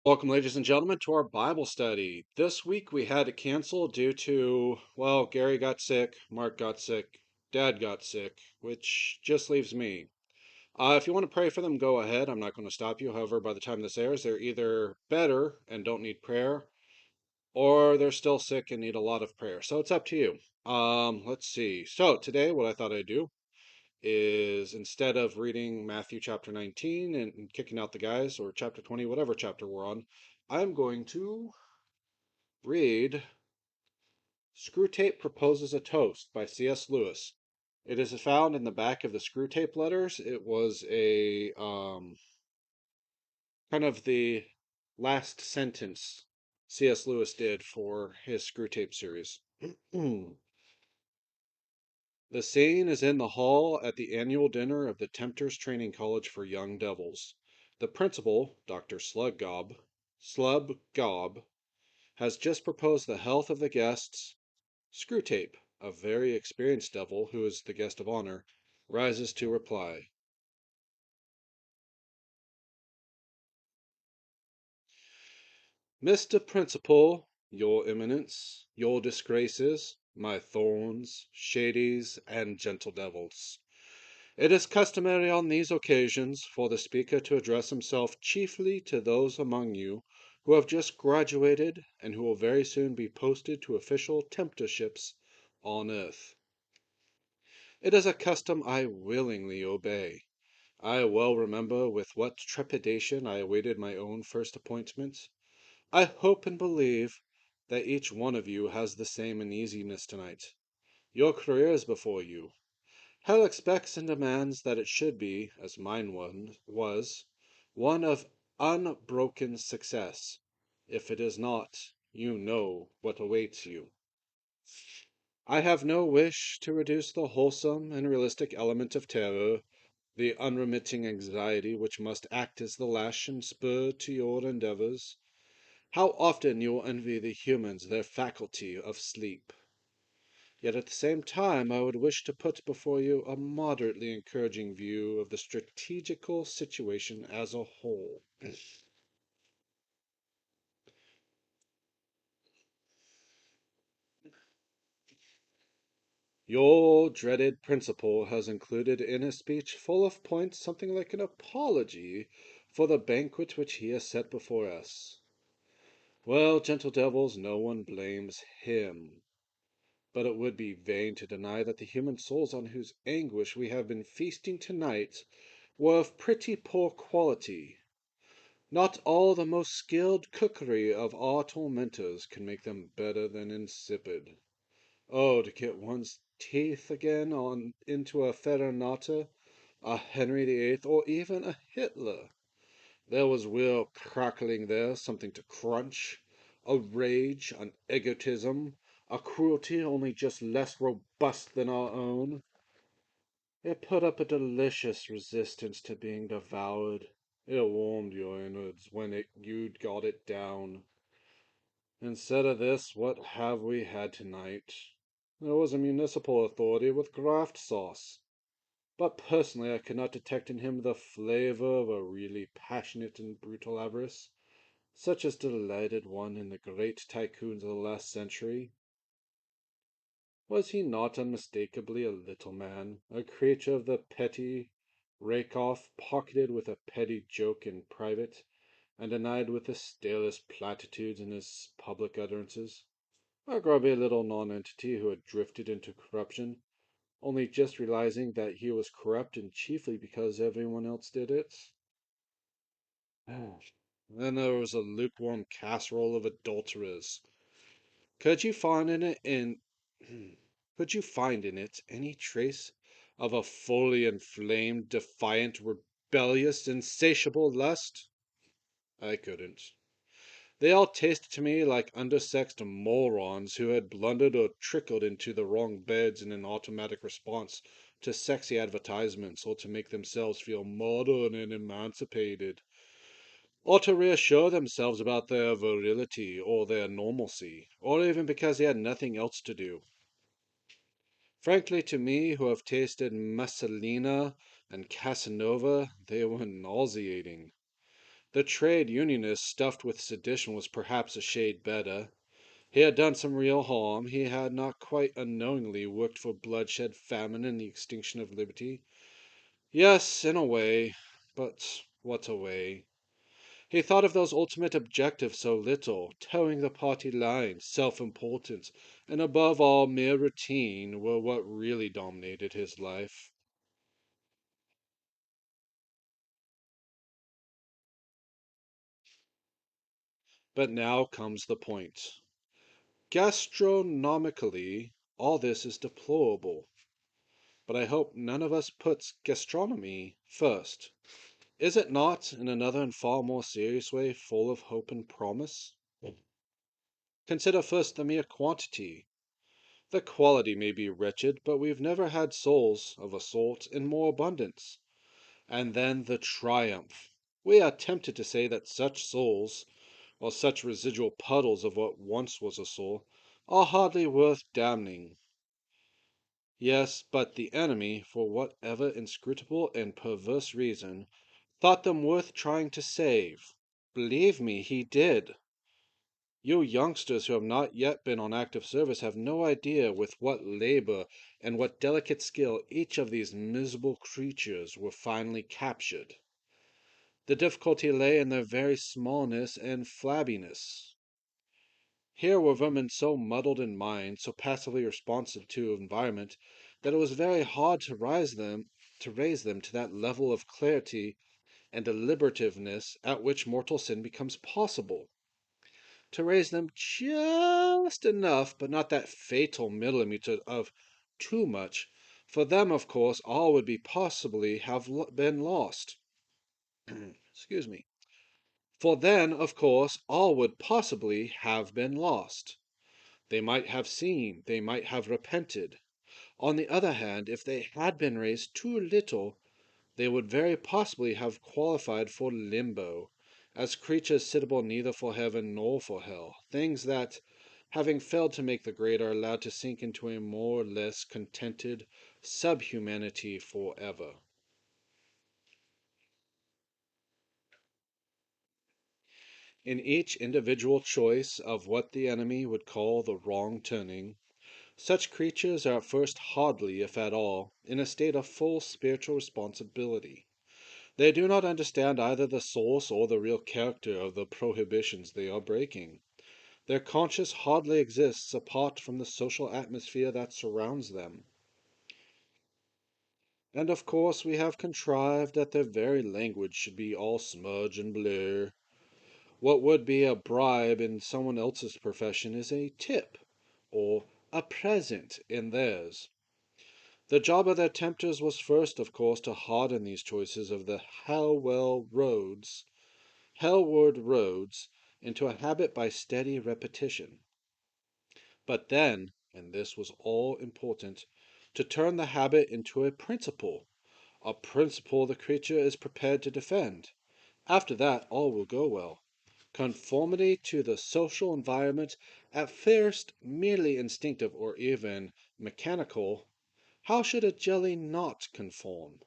Welcome, ladies and gentlemen, to our Bible study. This week we had to cancel due to, well, Gary got sick, Mark got sick, Dad got sick, which just leaves me. If you want to pray for them, go ahead. I'm not going to stop you. However, by the time this airs, they're either better and don't need prayer, or they're still sick and need a lot of prayer. So it's up to you. Let's see. So today, what I thought I'd do is instead of reading Matthew chapter 19 and kicking out the guys, or chapter 20, whatever chapter we're on, I'm going to read Screwtape Proposes a Toast by C.S. Lewis. It is found in the back of the Screwtape letters. It was a kind of the last sentence C.S. Lewis did for his Screwtape series. The scene is in the hall at the annual dinner of the Tempters Training College for Young Devils. The principal, Dr. Slubgob, has just proposed the health of the guests. Screwtape, a very experienced devil who is the guest of honor, rises to reply. Mr. Principal, your eminence, your disgraces, my thorns, shadies, and gentle devils. It is customary on these occasions for the speaker to address himself chiefly to those among you who have just graduated and who will very soon be posted to official tempterships on earth. It is a custom I willingly obey. I well remember with what trepidation I awaited my own first appointment. I hope and believe that each one of you has the same uneasiness tonight. Your career is before you. Hell expects and demands that it should be, as mine was, one of unbroken success. If it is not, you know what awaits you. I have no wish to reduce the wholesome and realistic element of terror, the unremitting anxiety which must act as the lash and spur to your endeavors. How often you will envy the humans their faculty of sleep! Yet at the same time I would wish to put before you a moderately encouraging view of the strategical situation as a whole. Your dreaded principal has included in his speech full of points something like an apology for the banquet which he has set before us. Well, gentle devils, no one blames him. But it would be vain to deny that the human souls on whose anguish we have been feasting tonight were of pretty poor quality. Not all the most skilled cookery of our tormentors can make them better than insipid. Oh, to get one's teeth again on into a Farinata, a Henry VIII, or even a Hitler! There was will crackling there, something to crunch, a rage, an egotism, a cruelty only just less robust than our own. It put up a delicious resistance to being devoured. It warmed your innards when you'd got it down. Instead of this, what have we had tonight? There was a municipal authority with graft sauce. But personally I could not detect in him the flavor of a really passionate and brutal avarice, such as delighted one in the great tycoons of the last century. Was he not unmistakably a little man, a creature of the petty, rake-off, pocketed with a petty joke in private, and denied with the stalest platitudes in his public utterances? A grubby little nonentity who had drifted into corruption, only just realizing that he was corrupt and chiefly because everyone else did it? Then there was a lukewarm casserole of adulterers. Could you find in it in could you find in it any trace of a fully inflamed, defiant, rebellious, insatiable lust? I couldn't. They all tasted to me like undersexed morons who had blundered or trickled into the wrong beds in an automatic response to sexy advertisements, or to make themselves feel modern and emancipated, or to reassure themselves about their virility or their normalcy, or even because they had nothing else to do. Frankly, to me, who have tasted Messalina and Casanova, they were nauseating. The trade unionist stuffed with sedition was perhaps a shade better. He had done some real harm. He had not quite unknowingly worked for bloodshed, famine, and the extinction of liberty. Yes, in a way. But what a way! He thought of those ultimate objectives so little. Towing the party line, self-importance, and above all mere routine were what really dominated his life. But now comes the point. Gastronomically, all this is deplorable, but I hope none of us puts gastronomy first. Is it not, in another and far more serious way, full of hope and promise? Consider first the mere quantity. The quality may be wretched, but we've never had souls, of a sort, in more abundance. And then the triumph. We are tempted to say that such souls, or such residual puddles of what once was a soul, are hardly worth damning. Yes, but the enemy, for whatever inscrutable and perverse reason, thought them worth trying to save. Believe me, he did. You youngsters who have not yet been on active service have no idea with what labor and what delicate skill each of these miserable creatures were finally captured. The difficulty lay in their very smallness and flabbiness. Here were vermin so muddled in mind, so passively responsive to environment, that it was very hard to raise them to that level of clarity and deliberativeness at which mortal sin becomes possible. To raise them just enough, but not that fatal millimeter of too much. For them, of course, all would be possibly have been lost. Excuse me. For then, of course, all would possibly have been lost. They might have seen, they might have repented. On the other hand, if they had been raised too little, they would very possibly have qualified for limbo, as creatures suitable neither for heaven nor for hell, things that, having failed to make the grade, are allowed to sink into a more or less contented subhumanity forever. In each individual choice of what the enemy would call the wrong turning, such creatures are at first hardly, if at all, in a state of full spiritual responsibility. They do not understand either the source or the real character of the prohibitions they are breaking. Their conscience hardly exists apart from the social atmosphere that surrounds them. And of course we have contrived that their very language should be all smudge and blur. What would be a bribe in someone else's profession is a tip, or a present in theirs. The job of their tempters was first, of course, to harden these choices of the hellward roads, into a habit by steady repetition. But then, and this was all important, to turn the habit into a principle the creature is prepared to defend. After that, all will go well. Conformity to the social environment, at first merely instinctive or even mechanical, how should a jelly not conform?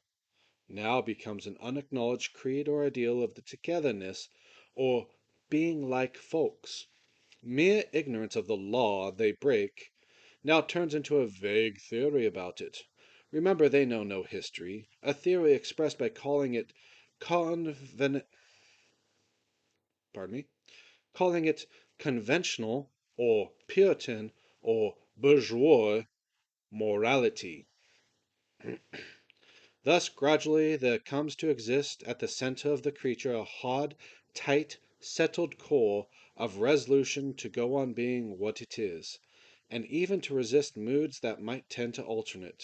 Now becomes an unacknowledged creed or ideal of the togetherness, or being like folks. Mere ignorance of the law they break now turns into a vague theory about it. Remember, they know no history. A theory expressed by calling it conven... pardon me, calling it conventional, or Puritan, or bourgeois morality. Thus gradually there comes to exist at the center of the creature a hard, tight, settled core of resolution to go on being what it is, and even to resist moods that might tend to alter it.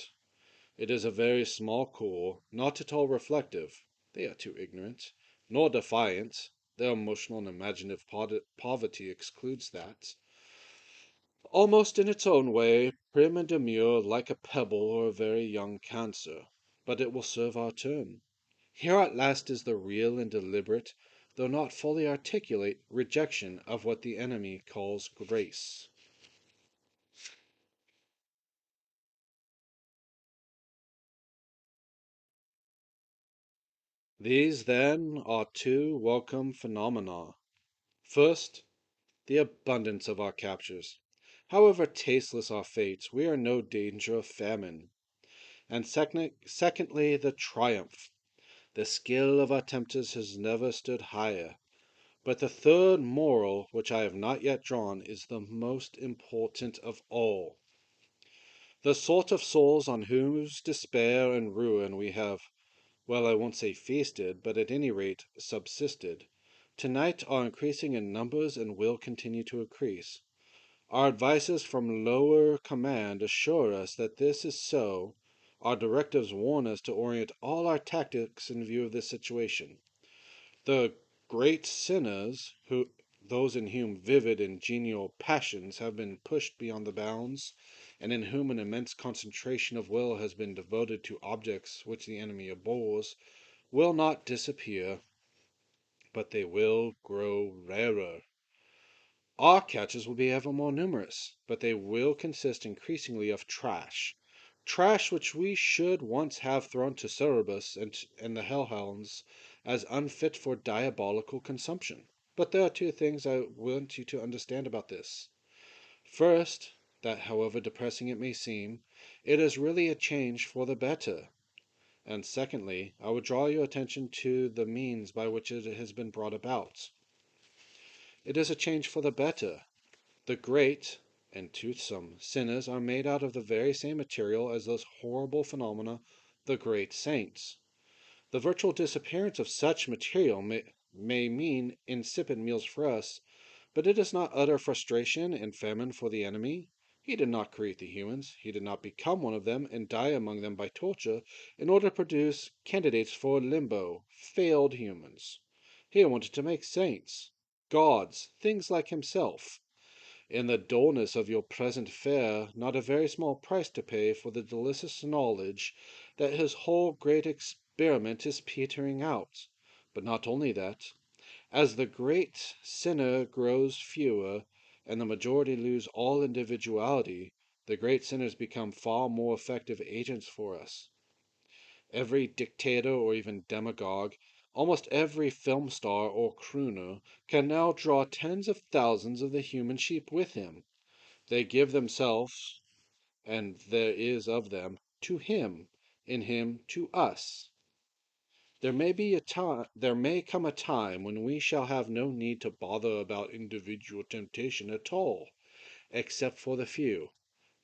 It is a very small core, not at all reflective, they are too ignorant, nor defiant, their emotional and imaginative poverty excludes that. Almost in its own way, prim and demure like a pebble or a very young cancer. But it will serve our turn. Here at last is the real and deliberate, though not fully articulate, rejection of what the enemy calls grace. These, then, are two welcome phenomena. First, the abundance of our captures. However tasteless our fate, we are in no danger of famine. And secondly, the triumph. The skill of our tempters has never stood higher. But the third moral, which I have not yet drawn, is the most important of all. The sort of souls on whose despair and ruin we have, well, I won't say feasted, but at any rate subsisted, tonight are increasing in numbers and will continue to increase. Our advices from lower command assure us that this is so. Our directives warn us to orient all our tactics in view of this situation. The great sinners, those in whom vivid and genial passions have been pushed beyond the bounds, and in whom an immense concentration of will has been devoted to objects which the enemy abhors, will not disappear, but they will grow rarer. Our catches will be ever more numerous, but they will consist increasingly of trash. Trash which we should once have thrown to Cerberus and the hellhounds as unfit for diabolical consumption. But there are two things I want you to understand about this. First, that however depressing it may seem, it is really a change for the better. And secondly, I would draw your attention to the means by which it has been brought about. It is a change for the better. The great and toothsome sinners are made out of the very same material as those horrible phenomena, the great saints. The virtual disappearance of such material may mean insipid meals for us, but it is not utter frustration and famine for the enemy. He did not create the humans, he did not become one of them and die among them by torture in order to produce candidates for limbo, failed humans. He wanted to make saints, gods, things like himself. In the dullness of your present fare, not a very small price to pay for the delicious knowledge that his whole great experiment is petering out. But not only that. As the great sinner grows fewer, and the majority lose all individuality, the great sinners become far more effective agents for us. Every dictator or even demagogue, almost every film star or crooner, can now draw tens of thousands of the human sheep with him. They give themselves, and there is of them, to him, in him to us. There may come a time when we shall have no need to bother about individual temptation at all, except for the few.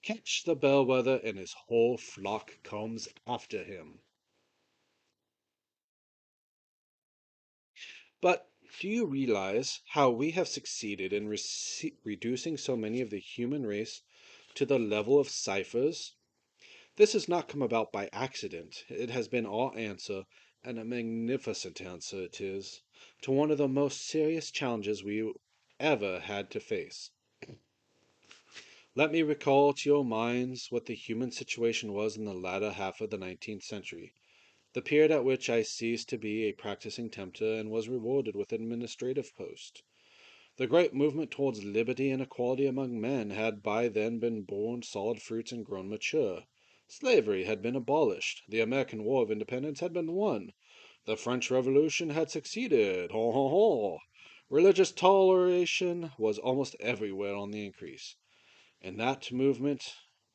Catch the bellwether, and his whole flock comes after him. But do you realize how we have succeeded in reducing so many of the human race to the level of ciphers? This has not come about by accident. It has been our answer, and a magnificent answer it is, to one of the most serious challenges we ever had to face. Let me recall to your minds what the human situation was in the latter half of the 19th century, the period at which I ceased to be a practicing tempter and was rewarded with an administrative post. The great movement towards liberty and equality among men had by then been borne solid fruits and grown mature. Slavery had been abolished. The American War of Independence had been won. The French Revolution had succeeded. Ho, ho, ho! Religious toleration was almost everywhere on the increase. In that movement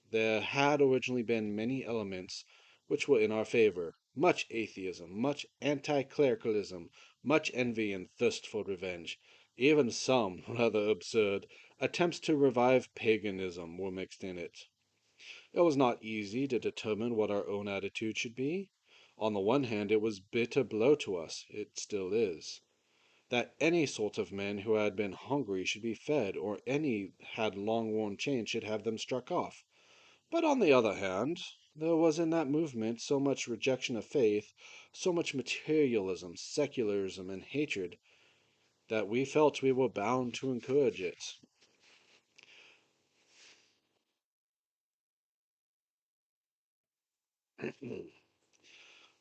there had originally been many elements which were in our favor, much atheism, much anti-clericalism, much envy and thirst for revenge. Even some, rather absurd, attempts to revive paganism were mixed in it. It was not easy to determine what our own attitude should be. On the one hand, it was a bitter blow to us, it still is, that any sort of men who had been hungry should be fed, or any had long worn chains should have them struck off. But on the other hand, there was in that movement so much rejection of faith, so much materialism, secularism, and hatred, that we felt we were bound to encourage it.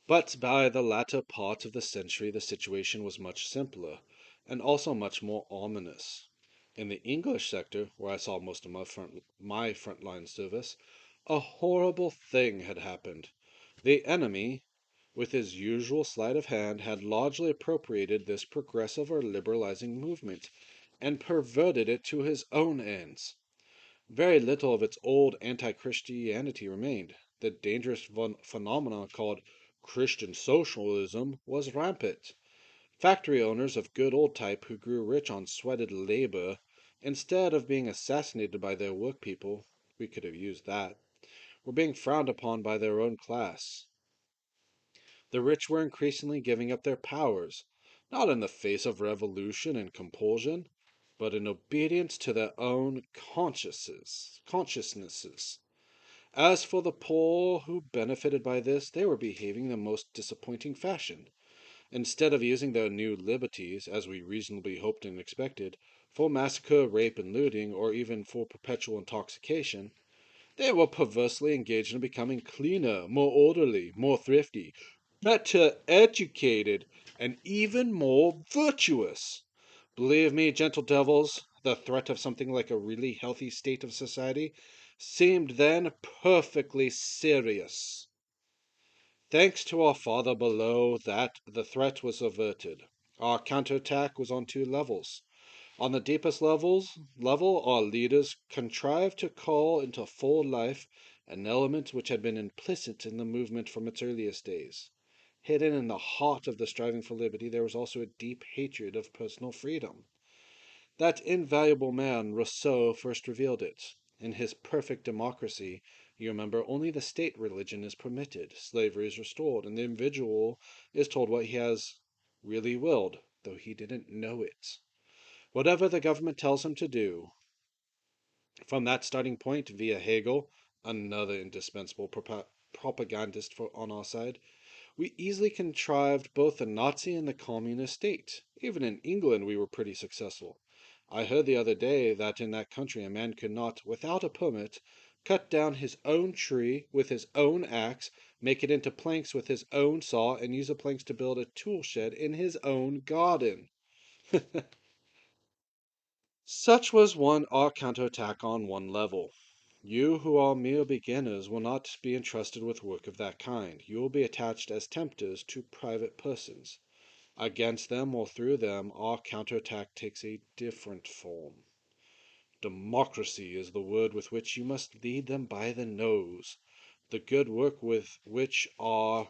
But by the latter part of the century the situation was much simpler, and also much more ominous. In the English sector, where I saw most of my frontline service, a horrible thing had happened. The enemy, with his usual sleight of hand, had largely appropriated this progressive or liberalizing movement and perverted it to his own ends. Very little of its old anti-Christianity remained. The dangerous phenomenon called Christian socialism was rampant. Factory owners of good old type who grew rich on sweated labor, instead of being assassinated by their workpeople, we could have used that, were being frowned upon by their own class. The rich were increasingly giving up their powers, not in the face of revolution and compulsion, but in obedience to their own consciousnesses. As for the poor who benefited by this, they were behaving in the most disappointing fashion. Instead of using their new liberties, as we reasonably hoped and expected, for massacre, rape, and looting, or even for perpetual intoxication, they were perversely engaged in becoming cleaner, more orderly, more thrifty, better educated, and even more virtuous. Believe me, gentle devils, the threat of something like a really healthy state of society seemed then perfectly serious. Thanks to our Father below that the threat was averted. Our counterattack was on two levels. On the deepest level, our leaders contrived to call into full life an element which had been implicit in the movement from its earliest days. Hidden in the heart of the striving for liberty, there was also a deep hatred of personal freedom. That invaluable man, Rousseau, first revealed it. In his perfect democracy, you remember, only the state religion is permitted, slavery is restored, and the individual is told what he has really willed, though he didn't know it. Whatever the government tells him to do. From that starting point, via Hegel, another indispensable propagandist on our side, we easily contrived both the Nazi and the communist state. Even in England we were pretty successful. I heard the other day that in that country a man could not, without a permit, cut down his own tree with his own axe, make it into planks with his own saw, and use the planks to build a tool shed in his own garden. Such was our counterattack on one level. You who are mere beginners will not be entrusted with work of that kind. You will be attached as tempters to private persons. Against them or through them, our counterattack takes a different form. Democracy is the word with which you must lead them by the nose. The good work which our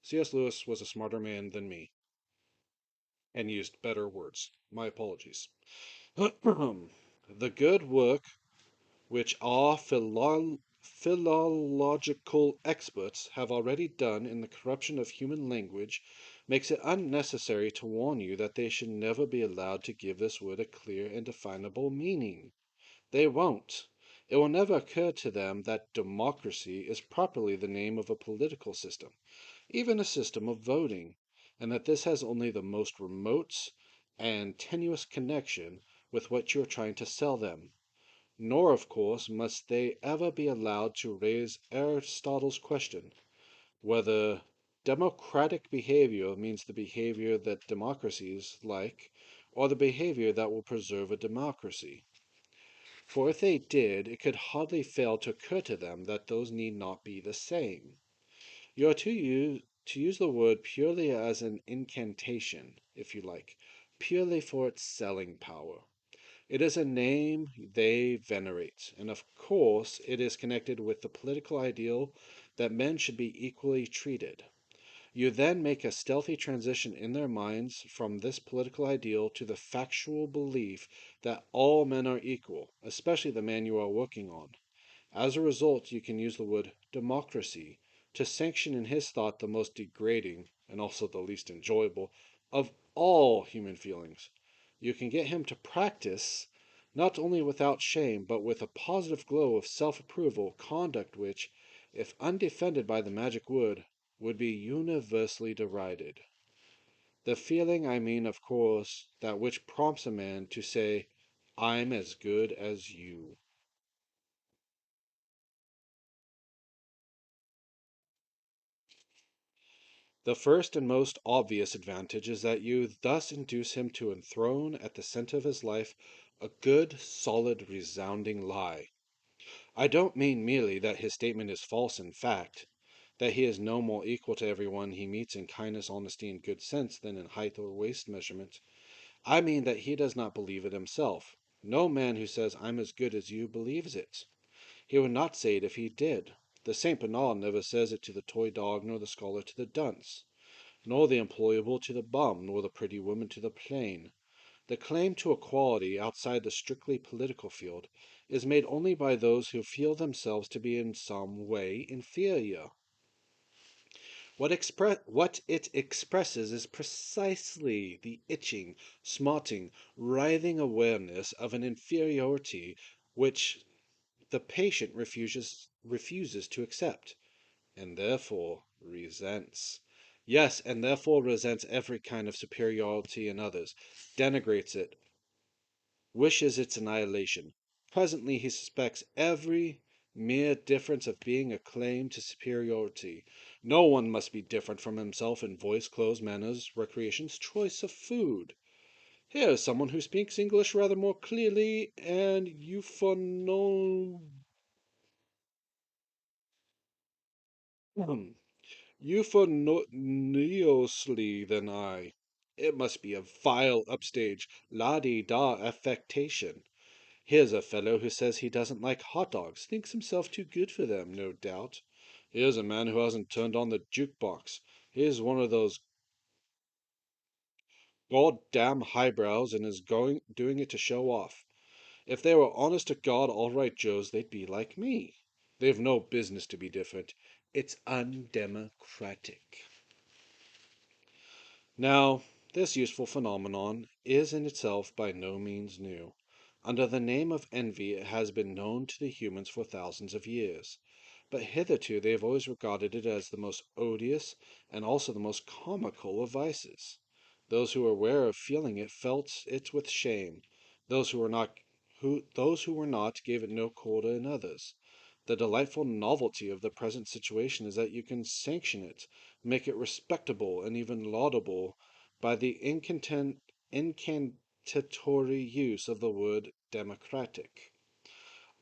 C.S. Lewis was a smarter man than me and used better words. My apologies. The good work which our philological experts have already done in the corruption of human language makes it unnecessary to warn you that they should never be allowed to give this word a clear and definable meaning. They won't. It will never occur to them that democracy is properly the name of a political system, even a system of voting, and that this has only the most remote and tenuous connection with what you are trying to sell them. Nor, of course, must they ever be allowed to raise Aristotle's question, whether democratic behavior means the behavior that democracies like, or the behavior that will preserve a democracy. For if they did, it could hardly fail to occur to them that those need not be the same. You are to use the word purely as an incantation, if you like, purely for its selling power. It is a name they venerate, and of course it is connected with the political ideal that men should be equally treated. You then make a stealthy transition in their minds from this political ideal to the factual belief that all men are equal, especially the man you are working on. As a result, you can use the word democracy to sanction in his thought the most degrading, and also the least enjoyable, of all human feelings. You can get him to practice, not only without shame, but with a positive glow of self-approval, conduct which, if undefended by the magic word, would be universally derided. The feeling, I mean, of course, that which prompts a man to say, I'm as good as you. The first and most obvious advantage is that you thus induce him to enthrone at the center of his life a good, solid, resounding lie. I don't mean merely that his statement is false in fact, that he is no more equal to everyone he meets in kindness, honesty, and good sense than in height or waist measurement. I mean that he does not believe it himself. No man who says, I'm as good as you, believes it. He would not say it if he did. The Saint Bernard never says it to the toy dog, nor the scholar to the dunce, nor the employable to the bum, nor the pretty woman to the plain. The claim to equality outside the strictly political field is made only by those who feel themselves to be in some way inferior. What it expresses is precisely the itching, smarting, writhing awareness of an inferiority which the patient refuses to accept, and therefore resents. Yes, and therefore resents every kind of superiority in others, denigrates it, wishes its annihilation. Presently he suspects every mere difference of being a claim to superiority. No one must be different from himself in voice, clothes, manners, recreations, choice of food. Here is someone who speaks English rather more clearly and euphoniously than I. It must be a vile upstage, la-di-da affectation. Here's a fellow who says he doesn't like hot dogs, thinks himself too good for them, no doubt. Here's a man who hasn't turned on the jukebox. Here's one of those goddamn highbrows and is doing it to show off. If they were honest to God all right Joes, they'd be like me. They've no business to be different. It's undemocratic. Now, this useful phenomenon is in itself by no means new. Under the name of envy it has been known to the humans for thousands of years, but hitherto they have always regarded it as the most odious and also the most comical of vices. Those who were aware of feeling it felt it with shame. Those who were not gave it no quarter in others. The delightful novelty of the present situation is that you can sanction it, make it respectable and even laudable by the incantatory use of the word democratic.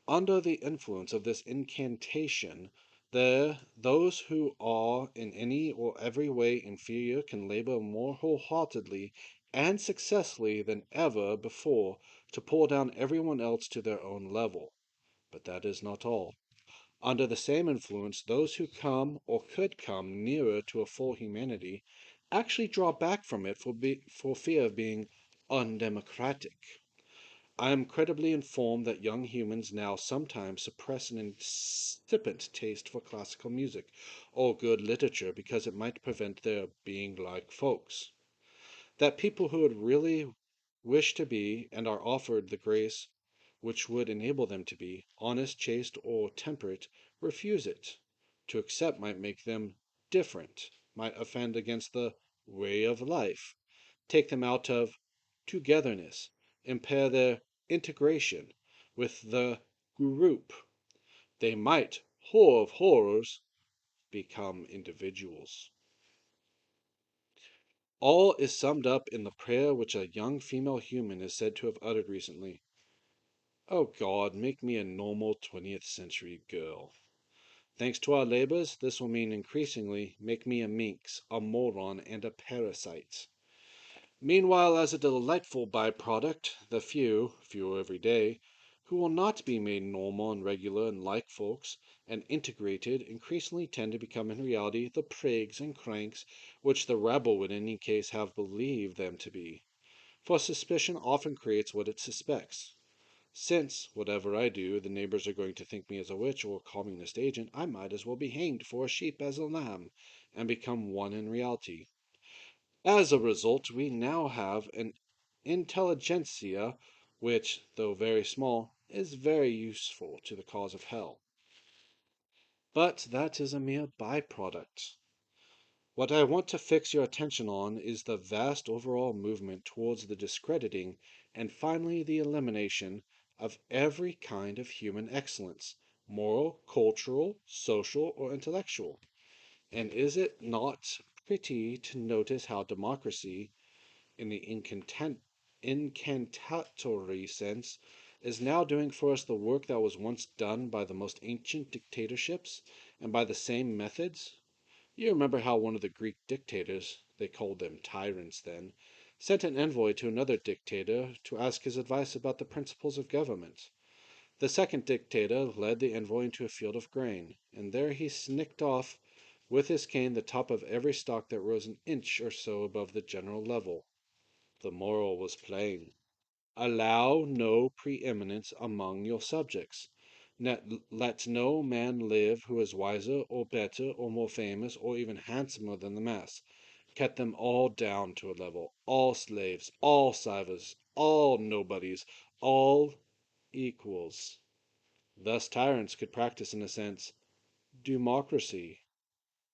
Under the influence of this incantation, those who are in any or every way inferior can labor more wholeheartedly and successfully than ever before to pull down everyone else to their own level. But that is not all. Under the same influence, those who come or could come nearer to a full humanity actually draw back from it for fear of being undemocratic. I am credibly informed that young humans now sometimes suppress an incipient taste for classical music or good literature because it might prevent their being like folks. That people who would really wish to be and are offered the grace which would enable them to be honest, chaste, or temperate refuse it. To accept might make them different, might offend against the way of life, take them out of togetherness, impair their integration with the group. They might, horror of horrors, become individuals. All is summed up in the prayer which a young female human is said to have uttered recently. Oh God, make me a normal 20th century girl. Thanks to our labors, this will mean increasingly make me a minx, a moron, and a parasite. Meanwhile, as a delightful byproduct, the few, fewer every day, who will not be made normal and regular and like folks and integrated increasingly tend to become in reality the prigs and cranks which the rabble would in any case have believed them to be. For suspicion often creates what it suspects. Since, whatever I do, the neighbors are going to think me as a witch or a communist agent, I might as well be hanged for a sheep as a lamb, and become one in reality. As a result, we now have an intelligentsia which, though very small, is very useful to the cause of hell. But that is a mere byproduct. What I want to fix your attention on is the vast overall movement towards the discrediting and finally the elimination of every kind of human excellence, moral, cultural, social, or intellectual. And is it not pretty to notice how democracy, in the incantatory sense, is now doing for us the work that was once done by the most ancient dictatorships and by the same methods? You remember how one of the Greek dictators, they called them tyrants then, sent an envoy to another dictator to ask his advice about the principles of government. The second dictator led the envoy into a field of grain, and there he snicked off with his cane the top of every stalk that rose an inch or so above the general level. The moral was plain. Allow no preeminence among your subjects. Let no man live who is wiser or better or more famous or even handsomer than the mass. Cut them all down to a level. All slaves, all servants, all nobodies, all equals. Thus tyrants could practice, in a sense, democracy.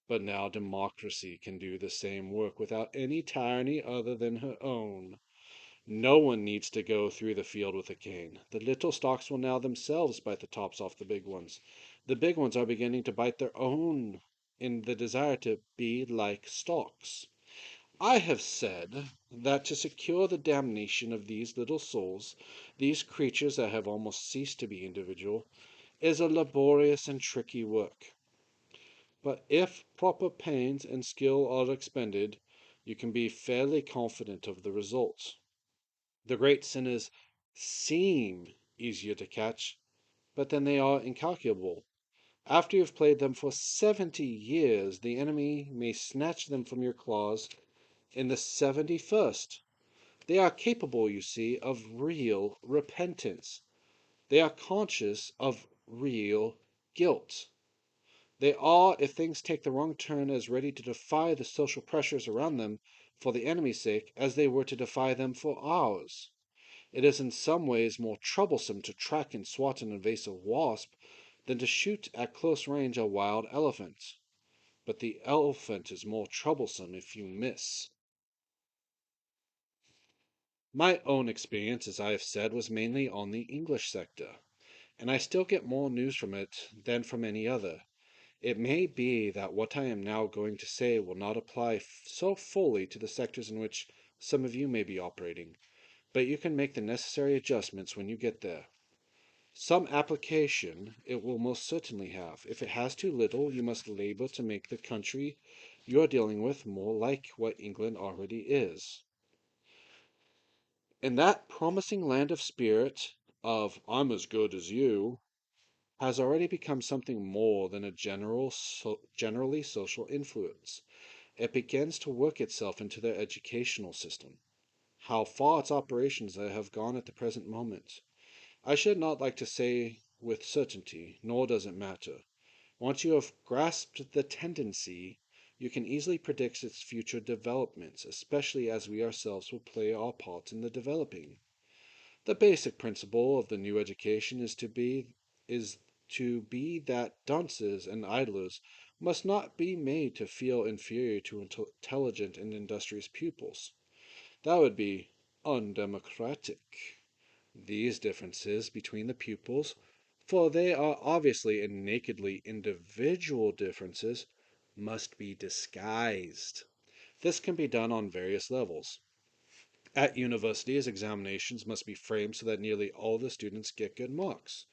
But now democracy can do the same work without any tyranny other than her own. No one needs to go through the field with a cane. The little stalks will now themselves bite the tops off the big ones. The big ones are beginning to bite their own in the desire to be like stalks. I have said that to secure the damnation of these little souls, these creatures that have almost ceased to be individual, is a laborious and tricky work. But if proper pains and skill are expended, you can be fairly confident of the results. The great sinners seem easier to catch, but then they are incalculable. After you have played them for 70 years, the enemy may snatch them from your claws in the 71st. They are capable, you see, of real repentance. They are conscious of real guilt. They are, if things take the wrong turn, as ready to defy the social pressures around them for the enemy's sake as they were to defy them for ours. It is in some ways more troublesome to track and swat an invasive wasp than to shoot at close range a wild elephant. But the elephant is more troublesome if you miss. My own experience, as I have said, was mainly on the English sector, and I still get more news from it than from any other. It may be that what I am now going to say will not apply so fully to the sectors in which some of you may be operating, but you can make the necessary adjustments when you get there. Some application it will most certainly have. If it has too little, you must labor to make the country you are dealing with more like what England already is. And that promising land of spirit, of I'm as good as you, has already become something more than a generally social influence. It begins to work itself into their educational system. How far its operations have gone at the present moment, I should not like to say with certainty, nor does it matter. Once you have grasped the tendency, you can easily predict its future developments, especially as we ourselves will play our part in the developing. The basic principle of the new education is to be that dunces and idlers must not be made to feel inferior to intelligent and industrious pupils. That would be undemocratic. These differences between the pupils, for they are obviously and nakedly individual differences, must be disguised. This can be done on various levels. At universities, examinations must be framed so that nearly all the students get good marks.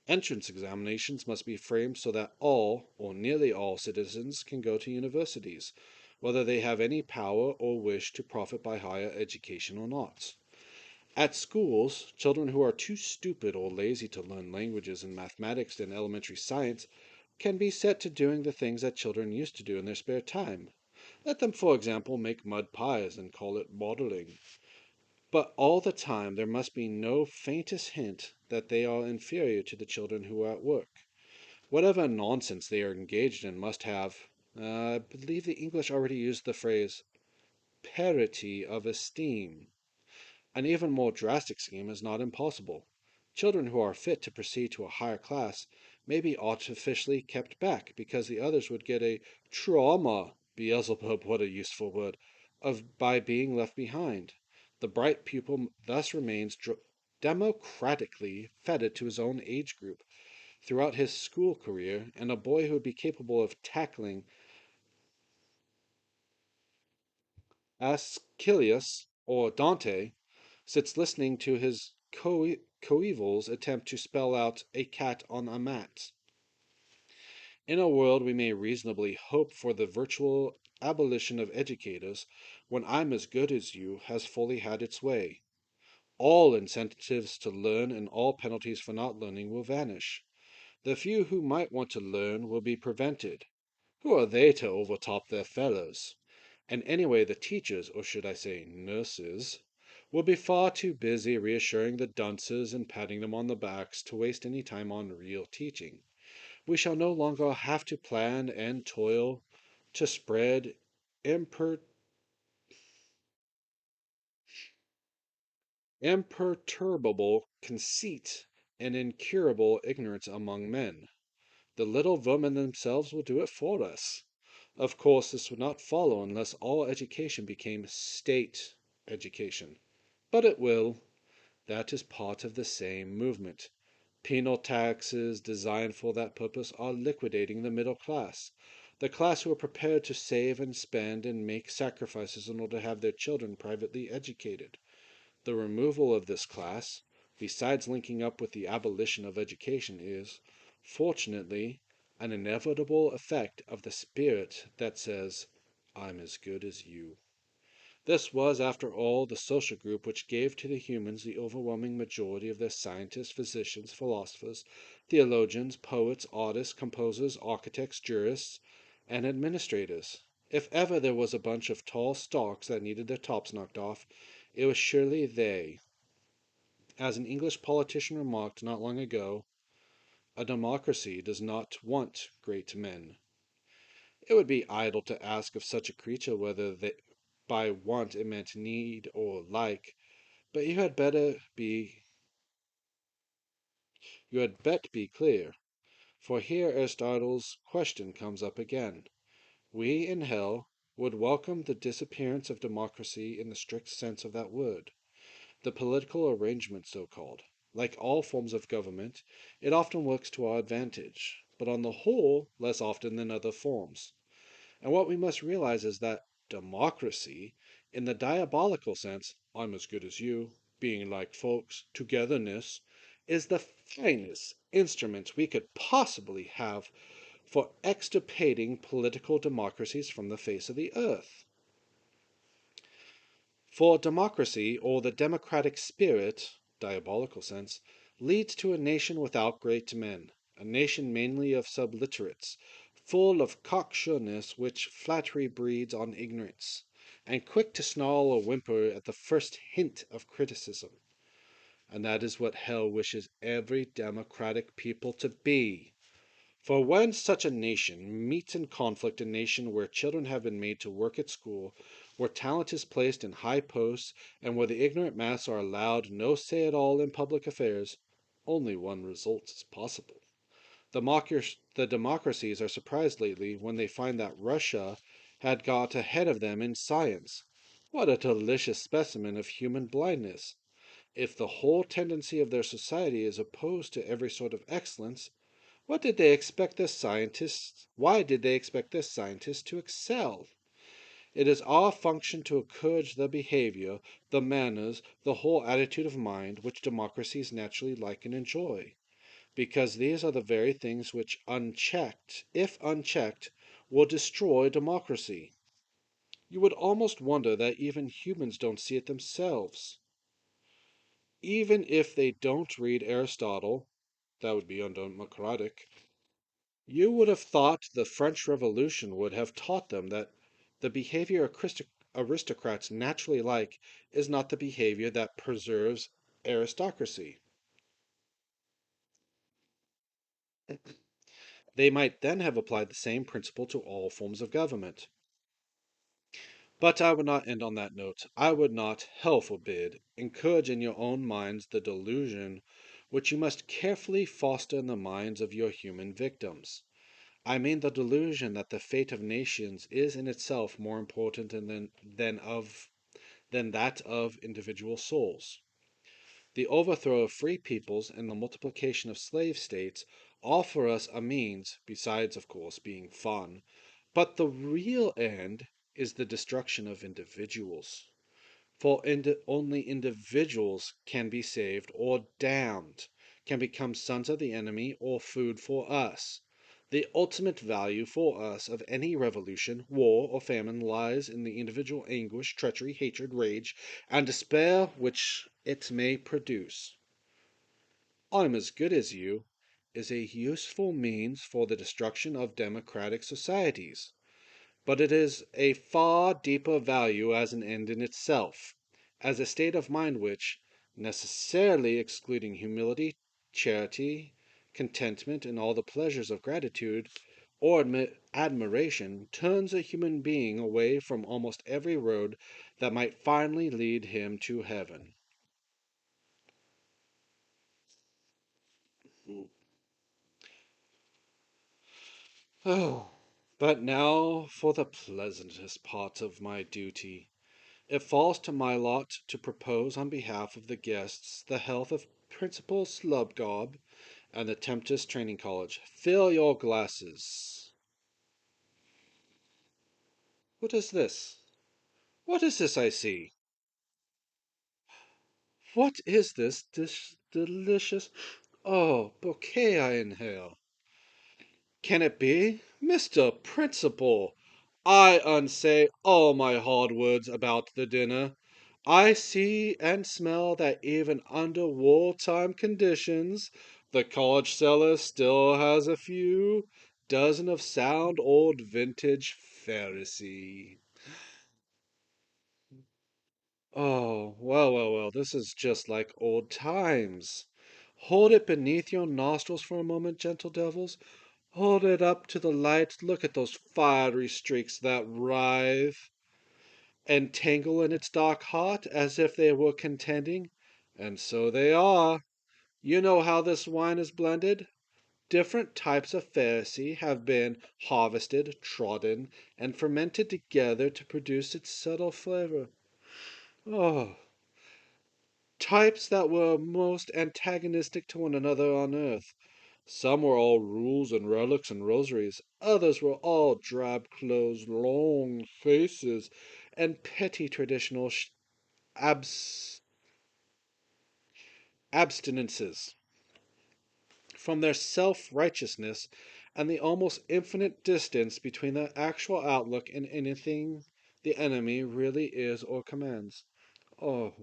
Entrance examinations must be framed so that all, or nearly all, citizens can go to universities, whether they have any power or wish to profit by higher education or not. At schools, children who are too stupid or lazy to learn languages and mathematics and elementary science can be set to doing the things that children used to do in their spare time. Let them, for example, make mud pies and call it modeling. But all the time there must be no faintest hint that they are inferior to the children who are at work. Whatever nonsense they are engaged in must have, I believe the English already used the phrase, parity of esteem. An even more drastic scheme is not impossible. Children who are fit to proceed to a higher class may be artificially kept back because the others would get a trauma, Beelzebub, what a useful word, of by being left behind. The bright pupil thus remains democratically fettered to his own age group throughout his school career, and a boy who would be capable of tackling Aeschylus or Dante sits listening to his coevals attempt to spell out a cat on a mat. In a world we may reasonably hope for the virtual abolition of educators when I'm as good as you has fully had its way. All incentives to learn and all penalties for not learning will vanish. The few who might want to learn will be prevented. Who are they to overtop their fellows? And anyway, the teachers, or should I say nurses, will be far too busy reassuring the dunces and patting them on the backs to waste any time on real teaching. We shall no longer have to plan and toil to spread imper- imperturbable conceit and incurable ignorance among men. The little vermin themselves will do it for us. Of course, this would not follow unless all education became state education. But it will. That is part of the same movement. Penal taxes designed for that purpose are liquidating the middle class, the class who are prepared to save and spend and make sacrifices in order to have their children privately educated. The removal of this class, besides linking up with the abolition of education, is, fortunately, an inevitable effect of the spirit that says, I'm as good as you. This was, after all, the social group which gave to the humans the overwhelming majority of their scientists, physicians, philosophers, theologians, poets, artists, composers, architects, jurists, and administrators. If ever there was a bunch of tall stalks that needed their tops knocked off, it was surely they. As an English politician remarked not long ago, a democracy does not want great men. It would be idle to ask of such a creature whether by want it meant need or like, but you had bet be clear, for here Aristotle's question comes up again. We in hell would welcome the disappearance of democracy in the strict sense of that word. The political arrangement so called. Like all forms of government, it often works to our advantage, but on the whole less often than other forms. And what we must realize is that democracy, in the diabolical sense, I'm as good as you, being like folks, togetherness, is the finest instrument we could possibly have for extirpating political democracies from the face of the earth. For democracy, or the democratic spirit, diabolical sense, leads to a nation without great men, a nation mainly of subliterates, full of cocksureness which flattery breeds on ignorance, and quick to snarl or whimper at the first hint of criticism. And that is what hell wishes every democratic people to be. For when such a nation meets in conflict, a nation where children have been made to work at school, where talent is placed in high posts, and where the ignorant mass are allowed no say at all in public affairs, only one result is possible. The democracies are surprised lately when they find that Russia had got ahead of them in science. What a delicious specimen of human blindness! If the whole tendency of their society is opposed to every sort of excellence, what did they expect their scientists? Why did they expect their scientists to excel? It is our function to encourage the behavior, the manners, the whole attitude of mind which democracies naturally like and enjoy, because these are the very things which, unchecked, if unchecked, will destroy democracy. You would almost wonder that even humans don't see it themselves. Even if they don't read Aristotle, that would be undemocratic. You would have thought the French Revolution would have taught them that the behavior aristocrats naturally like is not the behavior that preserves aristocracy. They might then have applied the same principle to all forms of government. But I would not end on that note. I would not, hell forbid, encourage in your own minds the delusion which you must carefully foster in the minds of your human victims. I mean the delusion that the fate of nations is in itself more important than that of individual souls. The overthrow of free peoples and the multiplication of slave states offer us a means, besides, of course, being fun, but the real end is the destruction of individuals. For only individuals can be saved or damned, can become sons of the enemy or food for us. The ultimate value for us of any revolution, war, or famine lies in the individual anguish, treachery, hatred, rage, and despair which it may produce. "I'm as good as you" is a useful means for the destruction of democratic societies, but it is a far deeper value as an end in itself, as a state of mind which, necessarily excluding humility, charity, contentment, and all the pleasures of gratitude or admiration, turns a human being away from almost every road that might finally lead him to heaven. Oh, but now for the pleasantest part of my duty. It falls to my lot to propose on behalf of the guests the health of Principal Slubgob and the Tempest Training College. Fill your glasses. What is this? What is this I see? What is this delicious, bouquet I inhale? Can it be? Mr. Principal, I unsay all my hard words about the dinner. I see and smell that even under wartime conditions, the college cellar still has a few dozen of sound old vintage Pharisee. Oh, well, this is just like old times. Hold it beneath your nostrils for a moment, gentle devils. Hold it up to the light. Look at those fiery streaks that writhe and tangle in its dark heart as if they were contending. And so they are. You know how this wine is blended? Different types of Pharisee have been harvested, trodden, and fermented together to produce its subtle flavor. Oh, types that were most antagonistic to one another on earth. Some were all rules and relics and rosaries. Others were all drab clothes, long faces, and petty traditional abs- abstinences from their self-righteousness and the almost infinite distance between their actual outlook and anything the enemy really is or commands. Oh,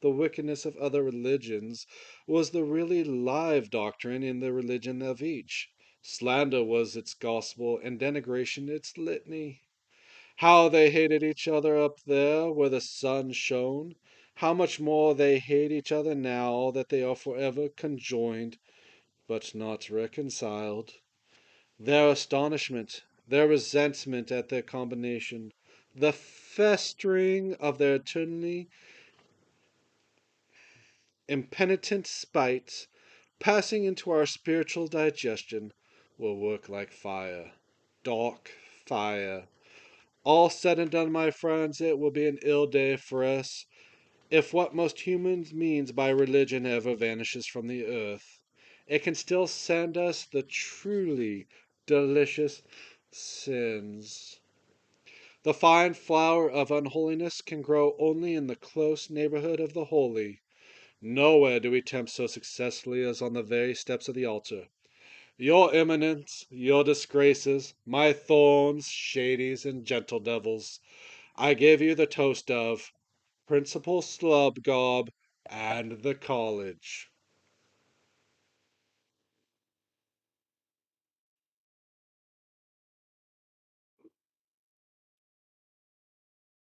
the wickedness of other religions was the really live doctrine in the religion of each. Slander was its gospel, and denigration its litany. How they hated each other up there where the sun shone! How much more they hate each other now that they are forever conjoined, but not reconciled. Their astonishment, their resentment at their combination, the festering of their eternally impenitent spite passing into our spiritual digestion will work like fire. Dark fire. All said and done, my friends, it will be an ill day for us if what most humans means by religion ever vanishes from the earth. It can still send us the truly delicious sins. The fine flower of unholiness can grow only in the close neighborhood of the holy. Nowhere do we tempt so successfully as on the very steps of the altar. Your eminence, your disgraces, my thorns, shadies, and gentle devils, I give you the toast of Principal Slubgob and the college.